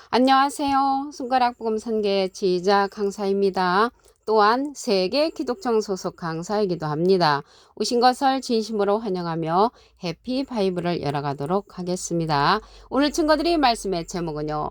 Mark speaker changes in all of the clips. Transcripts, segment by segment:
Speaker 1: 안녕하세요. 손가락 복음 선계 지휘자 강사입니다. 또한 세계 기독청 소속 강사이기도 합니다. 오신 것을 진심으로 환영하며 해피 바이블을 열어가도록 하겠습니다. 오늘 친구들이 말씀의 제목은요.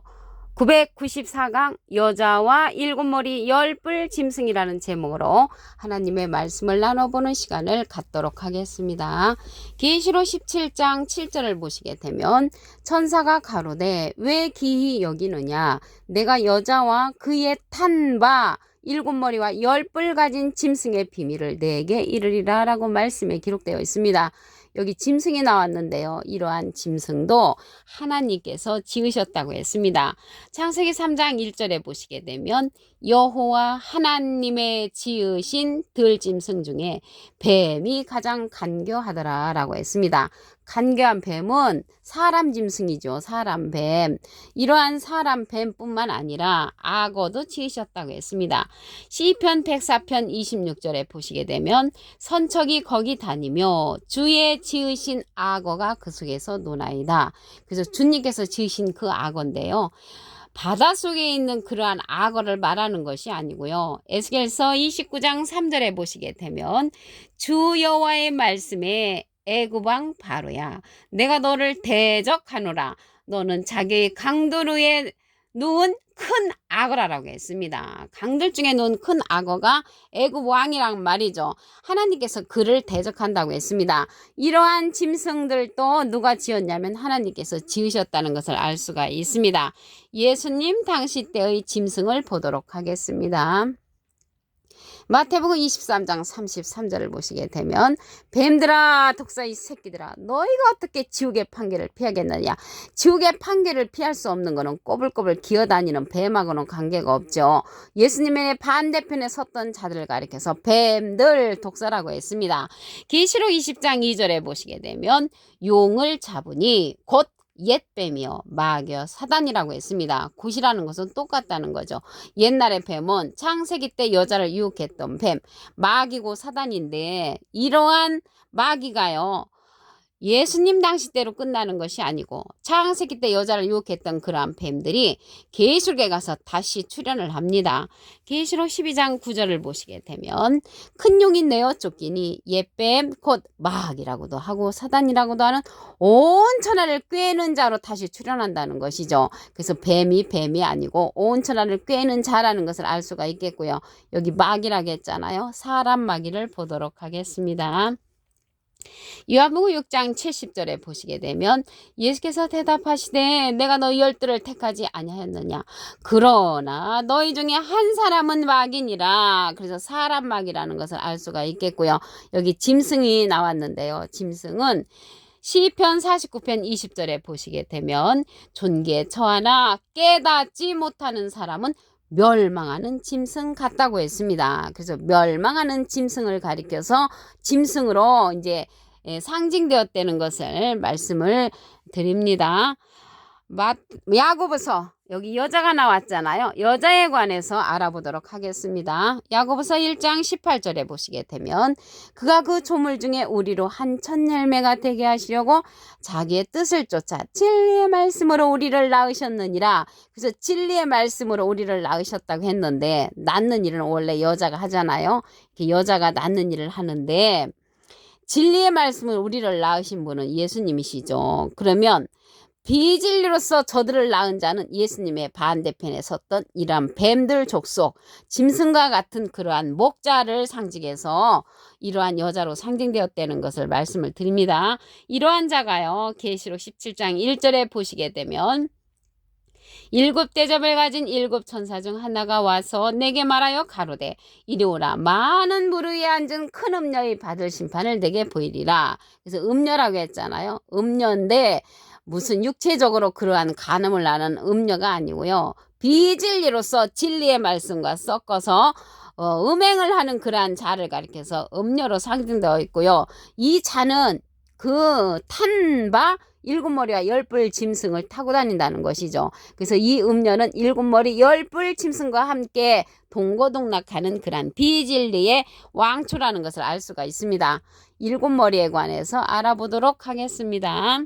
Speaker 1: 994강 여자와 일곱머리 열뿔 짐승이라는 제목으로 하나님의 말씀을 나눠보는 시간을 갖도록 하겠습니다. 계시록 17장 7절을 보시게 되면 천사가 가로되 왜 기히 여기느냐 내가 여자와 그의 탄 바 일곱머리와 열뿔 가진 짐승의 비밀을 내게 이르리라 라고 말씀에 기록되어 있습니다. 여기 짐승이 나왔는데요. 이러한 짐승도 하나님께서 지으셨다고 했습니다. 창세기 3장 1절에 보시게 되면 여호와 하나님의 지으신 들짐승 중에 뱀이 가장 간교하더라 라고 했습니다. 간교한 뱀은 사람 짐승이죠. 사람 뱀. 이러한 사람 뱀뿐만 아니라 악어도 지으셨다고 했습니다. 시편 104편 26절에 보시게 되면 선척이 거기 다니며 주의 지으신 악어가 그 속에서 노나이다. 그래서 주님께서 지으신 그 악어인데요. 바닷속에 있는 그러한 악어를 말하는 것이 아니고요. 에스겔서 29장 3절에 보시게 되면 주 여호와의 말씀에 애굽 왕 바로야 내가 너를 대적하노라 너는 자기의 강들 위에 누운 큰 악어라고 했습니다. 강들 중에 누운 큰 악어가 애굽 왕이란 말이죠. 하나님께서 그를 대적한다고 했습니다. 이러한 짐승들도 누가 지었냐면 하나님께서 지으셨다는 것을 알 수가 있습니다. 예수님 당시 때의 짐승을 보도록 하겠습니다. 마태복음 23장 33절을 보시게 되면 뱀들아 독사의 새끼들아 너희가 어떻게 지옥의 판결을 피하겠느냐. 지옥의 판결을 피할 수 없는 것은 꼬불꼬불 기어다니는 뱀하고는 관계가 없죠. 예수님의 반대편에 섰던 자들을 가리켜서 뱀들 독사라고 했습니다. 계시록 20장 2절에 보시게 되면 용을 잡으니 곧 옛뱀이요 마귀요 사단이라고 했습니다. 굿이라는 것은 똑같다는 거죠. 옛날의 뱀은 창세기 때 여자를 유혹했던 뱀 마귀고 사단인데 이러한 마귀가요 예수님 당시 때로 끝나는 것이 아니고 창세기 때 여자를 유혹했던 그러한 뱀들이 계시록에 가서 다시 출현을 합니다. 계시록 12장 9절을 보시게 되면 큰 용이 내어 쫓기니 옛뱀 곧 마귀라고도 하고 사단이라고도 하는 온 천하를 꿰는 자로 다시 출현한다는 것이죠. 그래서 뱀이 아니고 온 천하를 꿰는 자라는 것을 알 수가 있겠고요. 여기 마귀라고 했잖아요. 사람 마귀를 보도록 하겠습니다. 요한복음 6장 70절에 보시게 되면 예수께서 대답하시되 내가 너희 열두를 택하지 아니하였느냐 그러나 너희 중에 한 사람은 마귀니라. 그래서 사람 마귀라는 것을 알 수가 있겠고요. 여기 짐승이 나왔는데요. 짐승은 시편 49편 20절에 보시게 되면 존귀에 처하나 깨닫지 못하는 사람은 멸망하는 짐승 같다고 했습니다. 그래서 멸망하는 짐승을 가리켜서 짐승으로 이제 상징되었다는 것을 말씀을 드립니다. 야고보서 여기 여자가 나왔잖아요. 여자에 관해서 알아보도록 하겠습니다. 야고보서 1장 18절에 보시게 되면 그가 그 조물 중에 우리로 한 천 열매가 되게 하시려고 자기의 뜻을 쫓아 진리의 말씀으로 우리를 낳으셨느니라. 그래서 진리의 말씀으로 우리를 낳으셨다고 했는데 낳는 일은 원래 여자가 하잖아요. 여자가 낳는 일을 하는데 진리의 말씀을 우리를 낳으신 분은 예수님이시죠. 그러면 비진리로서 저들을 낳은 자는 예수님의 반대편에 섰던 이러한 뱀들 족속, 짐승과 같은 그러한 목자를 상징해서 이러한 여자로 상징되었다는 것을 말씀을 드립니다. 이러한 자가요. 계시록 17장 1절에 보시게 되면 일곱 대접을 가진 일곱 천사 중 하나가 와서 내게 말하여 가로되 이리 오라 많은 물 위에 앉은 큰 음녀의 받을 심판을 내게 보이리라. 그래서 음녀라고 했잖아요. 음녀인데 무슨 육체적으로 그러한 간음을 나는 음녀가 아니고요. 비진리로서 진리의 말씀과 섞어서 음행을 하는 그러한 자를 가리켜서 음녀로 상징되어 있고요. 이 자는 그 탄 바 일곱 머리와 열뿔 짐승을 타고 다닌다는 것이죠. 그래서 이 음녀는 일곱 머리 열뿔 짐승과 함께 동고동락하는 그런 비진리의 왕초라는 것을 알 수가 있습니다. 일곱 머리에 관해서 알아보도록 하겠습니다.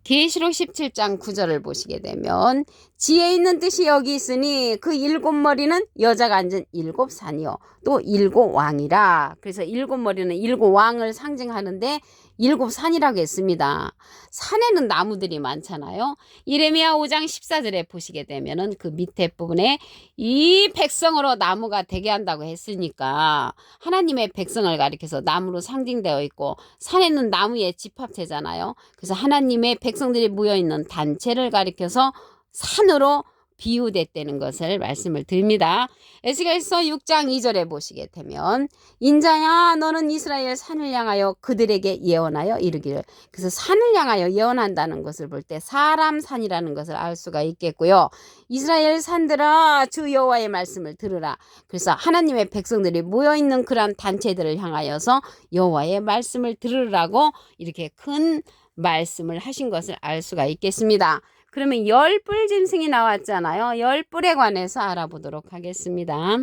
Speaker 1: 계시록 17장 9절을 보시게 되면 지혜 있는 뜻이 여기 있으니 그 일곱 머리는 여자가 앉은 일곱 산이요 또 일곱 왕이라. 그래서 일곱 머리는 일곱 왕을 상징하는데 일곱 산이라고 했습니다. 산에는 나무들이 많잖아요. 예레미야 5장 14절에 보시게 되면은 그 밑에 부분에 이 백성으로 나무가 되게 한다고 했으니까 하나님의 백성을 가리켜서 나무로 상징되어 있고 산에는 나무의 집합체잖아요. 그래서 하나님의 백성들이 모여있는 단체를 가리켜서 산으로 비유됐다는 것을 말씀을 드립니다. 에스겔서 6장 2절에 보시게 되면 인자야 너는 이스라엘 산을 향하여 그들에게 예언하여 이르기를. 그래서 산을 향하여 예언한다는 것을 볼 때 사람 산이라는 것을 알 수가 있겠고요. 이스라엘 산들아 주 여호와의 말씀을 들으라. 그래서 하나님의 백성들이 모여있는 그런 단체들을 향하여서 여호와의 말씀을 들으라고 이렇게 큰 말씀을 하신 것을 알 수가 있겠습니다. 그러면 열뿔 짐승이 나왔잖아요. 열뿔에 관해서 알아보도록 하겠습니다.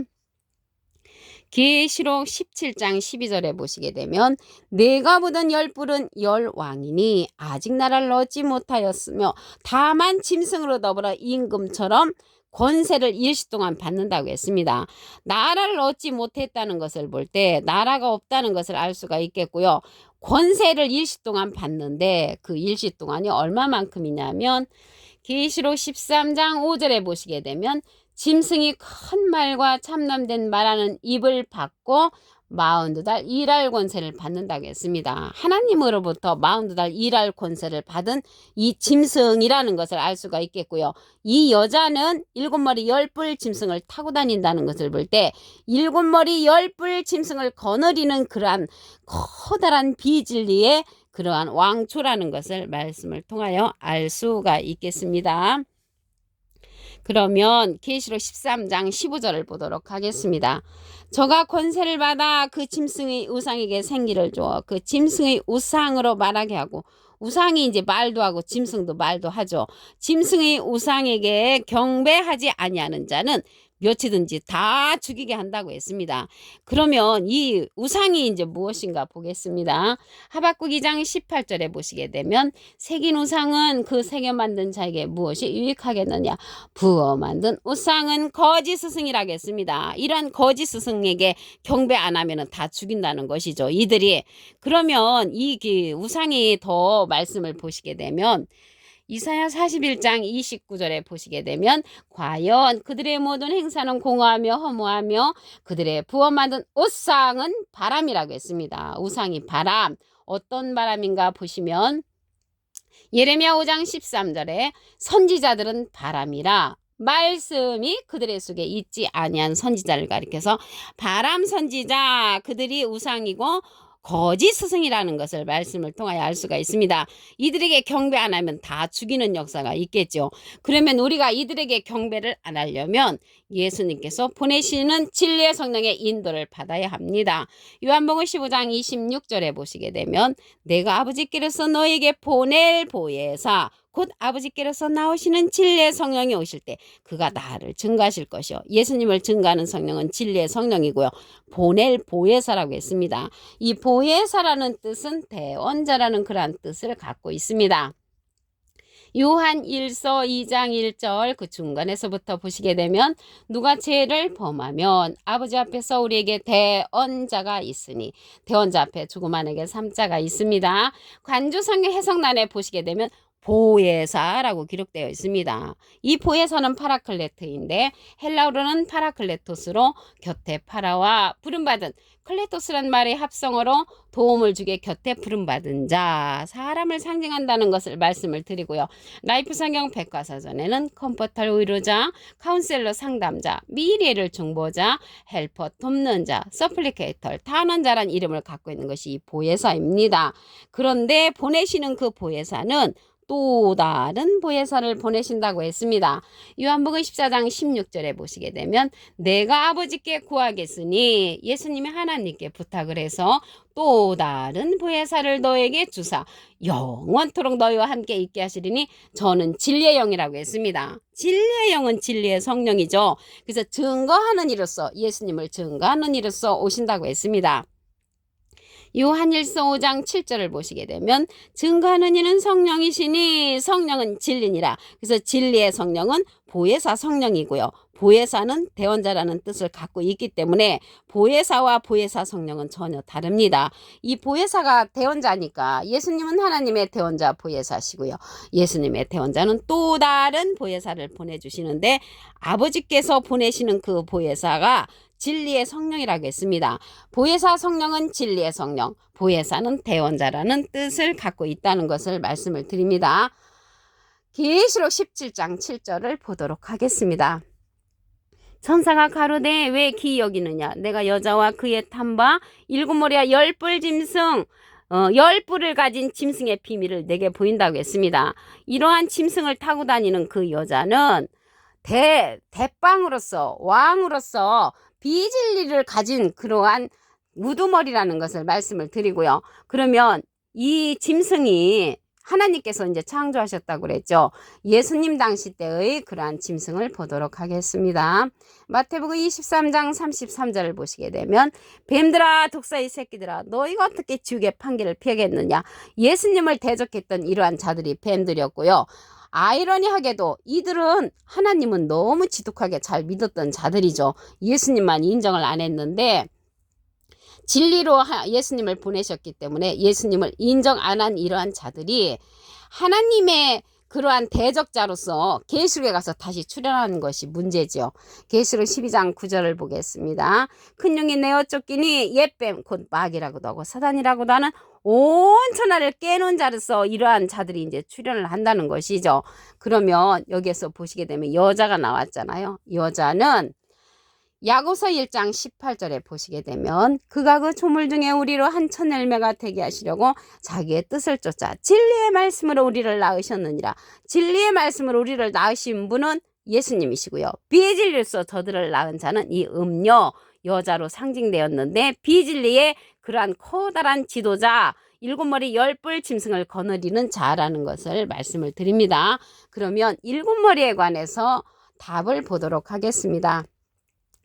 Speaker 1: 계시록 17장 12절에 보시게 되면 내가 보던 열뿔은 열왕이니 아직 나라를 얻지 못하였으며 다만 짐승으로 더불어 임금처럼 권세를 일시 동안 받는다고 했습니다. 나라를 얻지 못했다는 것을 볼 때 나라가 없다는 것을 알 수가 있겠고요. 권세를 일시 동안 받는데 그 일시 동안이 얼마만큼이냐면 계시록 13장 5절에 보시게 되면 짐승이 큰 말과 참남된 말하는 입을 받고 40달 일할 권세를 받는다고 했습니다. 하나님으로부터 40달 일할 권세를 받은 이 짐승이라는 것을 알 수가 있겠고요. 이 여자는 7머리 10뿔 짐승을 타고 다닌다는 것을 볼 때 7머리 10뿔 짐승을 거느리는 그러한 커다란 비진리의 그러한 왕초라는 것을 말씀을 통하여 알 수가 있겠습니다. 그러면 계시록 13장 15절을 보도록 하겠습니다. 저가 권세를 받아 그 짐승의 우상에게 생기를 주어 그 짐승의 우상으로 말하게 하고 우상이 이제 말도 하고 짐승도 말도 하죠. 짐승의 우상에게 경배하지 아니하는 자는 몇이든지 다 죽이게 한다고 했습니다. 그러면 이 우상이 이제 무엇인가 보겠습니다. 하박국 2장 18절에 보시게 되면 새긴 우상은 그 새겨 만든 자에게 무엇이 유익하겠느냐. 부어 만든 우상은 거짓 스승이라고 했습니다. 이러한 거짓 스승에게 경배 안 하면 다 죽인다는 것이죠. 이들이. 그러면 이 우상이 더 말씀을 보시게 되면 이사야 41장 29절에 보시게 되면 과연 그들의 모든 행사는 공허하며 허무하며 그들의 부어 만든 우상은 바람이라고 했습니다. 우상이 바람. 어떤 바람인가 보시면 예레미야 5장 13절에 선지자들은 바람이라 말씀이 그들의 속에 있지 아니한 선지자를 가리켜서 바람 선지자 그들이 우상이고 거짓 스승이라는 것을 말씀을 통하여 알 수가 있습니다. 이들에게 경배 안 하면 다 죽이는 역사가 있겠죠. 그러면 우리가 이들에게 경배를 안 하려면 예수님께서 보내시는 진리의 성령의 인도를 받아야 합니다. 요한복음 15장 26절에 보시게 되면 내가 아버지께로서 너에게 보낼 보혜사 곧 아버지께로서 나오시는 진리의 성령이 오실 때 그가 나를 증거하실 것이요. 예수님을 증거하는 성령은 진리의 성령이고요. 보낼 보혜사라고 했습니다. 이 보혜사라는 뜻은 대언자라는 그러한 뜻을 갖고 있습니다. 요한 1서 2장 1절 그 중간에서부터 보시게 되면 누가 죄를 범하면 아버지 앞에서 우리에게 대언자가 있으니 대언자 앞에 조그만하게 3자가 있습니다. 관조성의 해석란에 보시게 되면 보혜사라고 기록되어 있습니다. 이 보혜사는 파라클레트인데 헬라어로는 파라클레토스로 곁에 파라와 부름받은 클레토스란 말의 합성어로 도움을 주게 곁에 부름받은 자 사람을 상징한다는 것을 말씀을 드리고요. 라이프 성경 백과사전에는 컴포터 위로자, 카운셀러 상담자, 미래를 중보자, 헬퍼 돕는 자, 서플리케이터 탄원자란 이름을 갖고 있는 것이 이 보혜사입니다. 그런데 보내시는 그 보혜사는 또 다른 보혜사를 보내신다고 했습니다. 요한복음 14장 16절에 보시게 되면 내가 아버지께 구하겠으니 예수님이 하나님께 부탁을 해서 또 다른 보혜사를 너에게 주사 영원토록 너희와 함께 있게 하시리니 저는 진리의 영이라고 했습니다. 진리의 영은 진리의 성령이죠. 그래서 증거하는 이로써 예수님을 증거하는 이로써 오신다고 했습니다. 요한일서 5장 7절을 보시게 되면 증거하는 이는 성령이시니 성령은 진리니라. 그래서 진리의 성령은 보혜사 성령이고요. 보혜사는 대원자라는 뜻을 갖고 있기 때문에 보혜사와 보혜사 성령은 전혀 다릅니다. 이 보혜사가 대원자니까 예수님은 하나님의 대원자 보혜사시고요. 예수님의 대원자는 또 다른 보혜사를 보내주시는데 아버지께서 보내시는 그 보혜사가 진리의 성령이라고 했습니다. 보혜사 성령은 진리의 성령, 보혜사는 대원자라는 뜻을 갖고 있다는 것을 말씀을 드립니다. 계시록 17장 7절을 보도록 하겠습니다. 천사가 가로되 왜 기이 여기느냐? 내가 여자와 그의 탐바 일곱 머리와 열 뿔 짐승 열 뿔을 가진 짐승의 비밀을 내게 보인다고 했습니다. 이러한 짐승을 타고 다니는 그 여자는 대빵으로서 왕으로서 비진리를 가진 그러한 우두머리라는 것을 말씀을 드리고요. 그러면 이 짐승이 하나님께서 이제 창조하셨다고 그랬죠. 예수님 당시 때의 그러한 짐승을 보도록 하겠습니다. 마태복음 23장 33절을 보시게 되면 뱀들아 독사의 새끼들아 너희가 어떻게 지옥의 판결을 피하겠느냐. 예수님을 대적했던 이러한 자들이 뱀들이었고요. 아이러니하게도 이들은 하나님은 너무 지독하게 잘 믿었던 자들이죠. 예수님만 인정을 안 했는데 진리로 예수님을 보내셨기 때문에 예수님을 인정 안 한 이러한 자들이 하나님의 그러한 대적자로서 계시록에 가서 다시 출현하는 것이 문제죠. 계시록 12장 9절을 보겠습니다. 큰 용이 내어 쫓기니 옛뱀 곧 마귀라고도 하고 사단이라고도 하는 온 천하를 깨는 자로서 이러한 자들이 이제 출현을 한다는 것이죠. 그러면 여기에서 보시게 되면 여자가 나왔잖아요. 여자는 야고보서 1장 18절에 보시게 되면 그가 그 조물 중에 우리로 한 천 열매가 되게 하시려고 자기의 뜻을 쫓아 진리의 말씀으로 우리를 낳으셨느니라. 진리의 말씀으로 우리를 낳으신 분은 예수님이시고요. 비진리로서 저들을 낳은 자는 이 음녀 여자로 상징되었는데 비진리의 그러한 커다란 지도자 일곱 머리 열 뿔 짐승을 거느리는 자라는 것을 말씀을 드립니다. 그러면 일곱 머리에 관해서 답을 보도록 하겠습니다.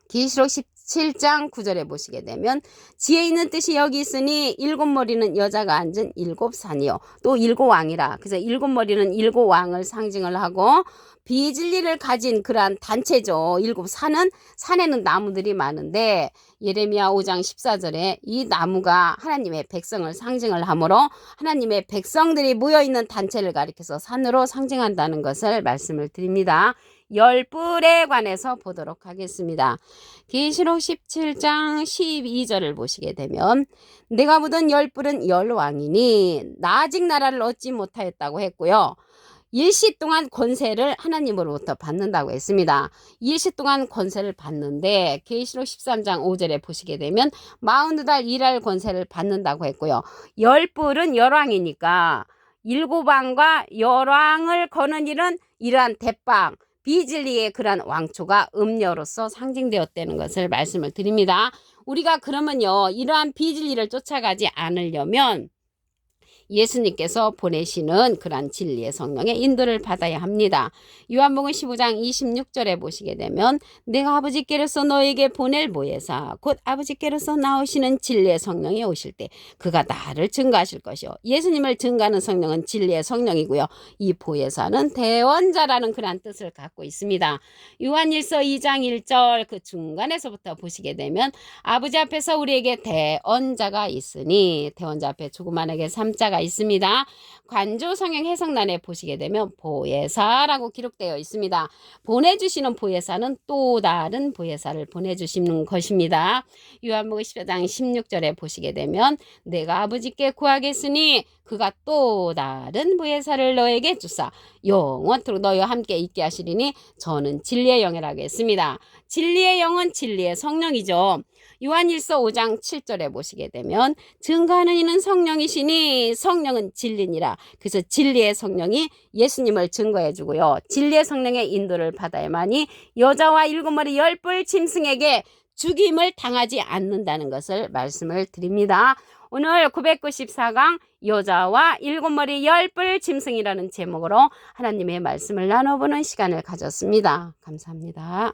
Speaker 1: 계시록 17장 9절에 보시게 되면 지혜 있는 뜻이 여기 있으니 일곱 머리는 여자가 앉은 일곱 산이요 또 일곱 왕이라. 그래서 일곱 머리는 일곱 왕을 상징을 하고 비진리를 가진 그러한 단체죠. 일곱 산은 산에는 나무들이 많은데 예레미야 5장 14절에 이 나무가 하나님의 백성을 상징을 하므로 하나님의 백성들이 모여있는 단체를 가리켜서 산으로 상징한다는 것을 말씀을 드립니다. 열 뿔에 관해서 보도록 하겠습니다. 계시록 17장 12절을 보시게 되면 내가 묻은 열 뿔은 열 왕이니 아직 나라를 얻지 못하였다고 했고요. 일시 동안 권세를 하나님으로부터 받는다고 했습니다. 일시 동안 권세를 받는데 계시록 13장 5절에 보시게 되면 40달 일할 권세를 받는다고 했고요. 열 뿔은 열왕이니까 일곱 왕과 열왕을 거는 일은 이러한 대빵 비진리의 그러한 왕초가 음녀로서 상징되었다는 것을 말씀을 드립니다. 우리가 그러면요 이러한 비진리를 쫓아가지 않으려면 예수님께서 보내시는 그러한 진리의 성령의 인도를 받아야 합니다. 요한복음 15장 26절에 보시게 되면 내가 아버지께로서 너에게 보낼 보혜사 곧 아버지께로서 나오시는 진리의 성령이 오실 때 그가 나를 증거하실 것이요. 예수님을 증거하는 성령은 진리의 성령이고요. 이 보혜사는 대원자라는 그러한 뜻을 갖고 있습니다. 요한일서 2장 1절 그 중간에서부터 보시게 되면 아버지 앞에서 우리에게 대언자가 있으니 대원자 앞에 조그만하게 3자가 있습니다. 관조 성경 해석란에 보시게 되면 보혜사라고 기록되어 있습니다. 보내주시는 보혜사는 또 다른 보혜사를 보내주시는 것입니다. 요한복음 14장 16절에 보시게 되면 내가 아버지께 구하겠으니 그가 또 다른 보혜사를 너에게 주사 영원토록 너희와 함께 있게 하시리니 저는 진리의 영이라고 했습니다. 진리의 영은 진리의 성령이죠. 요한일서 5장 7절에 보시게 되면 증거하는 이는 성령이시니 성령은 진리니라. 그래서 진리의 성령이 예수님을 증거해 주고요. 진리의 성령의 인도를 받아야만이 여자와 일곱 머리 열 뿔 짐승에게 죽임을 당하지 않는다는 것을 말씀을 드립니다. 오늘 994강 여자와 일곱 머리 열 뿔 짐승이라는 제목으로 하나님의 말씀을 나눠보는 시간을 가졌습니다. 감사합니다.